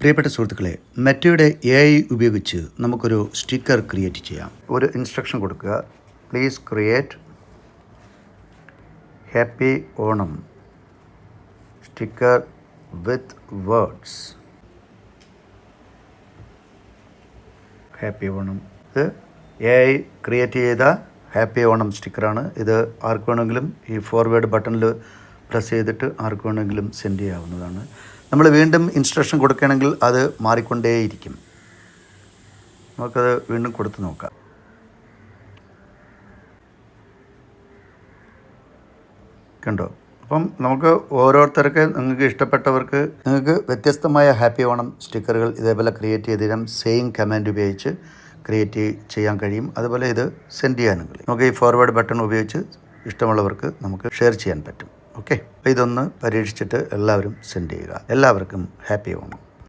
പ്രിയപ്പെട്ട സുഹൃത്തുക്കളെ, മെറ്റയുടെ AI ഉപയോഗിച്ച് നമുക്കൊരു സ്റ്റിക്കർ ക്രിയേറ്റ് ചെയ്യാം. ഒരു ഇൻസ്ട്രക്ഷൻ കൊടുക്കുക. Please create happy Onam sticker with words. Happy Onam. ഇത് AI ക്രിയേറ്റ് ചെയ്ത ഹാപ്പി ഓണം സ്റ്റിക്കറാണ്. ഇത് ആർക്ക് വേണമെങ്കിലും ഈ ഫോർവേഡ് ബട്ടണിൽ പ്രസ് ചെയ്തിട്ട് ആർക്ക് വേണമെങ്കിലും സെൻഡ് ചെയ്യാവുന്നതാണ്. നമ്മൾ വീണ്ടും ഇൻസ്ട്രക്ഷൻ കൊടുക്കുകയാണെങ്കിൽ അത് മാറിക്കൊണ്ടേയിരിക്കും. നമുക്കത് വീണ്ടും കൊടുത്ത് നോക്കാം. കണ്ടോ? അപ്പം നമുക്ക് ഓരോരുത്തർക്ക് നിങ്ങൾക്ക് ഇഷ്ടപ്പെട്ടവർക്ക് നിങ്ങൾക്ക് വ്യത്യസ്തമായ ഹാപ്പി ഓണം സ്റ്റിക്കറുകൾ ഇതേപോലെ ക്രിയേറ്റ് ചെയ്ത് തരാം. സെയിം കമാൻഡ് ഉപയോഗിച്ച് ക്രിയേറ്റ് ചെയ്യാൻ കഴിയും. അതുപോലെ ഇത് സെൻഡ് ചെയ്യാനും കഴിയും. നമുക്ക് ഈ ഫോർവേഡ് ബട്ടൺ ഉപയോഗിച്ച് ഇഷ്ടമുള്ളവർക്ക് നമുക്ക് ഷെയർ ചെയ്യാൻ പറ്റും. ഓക്കെ, അപ്പോൾ ഇതൊന്ന് പരീക്ഷിച്ചിട്ട് എല്ലാവരും സെൻഡ് ചെയ്യുക. എല്ലാവർക്കും ഹാപ്പി ഓണം.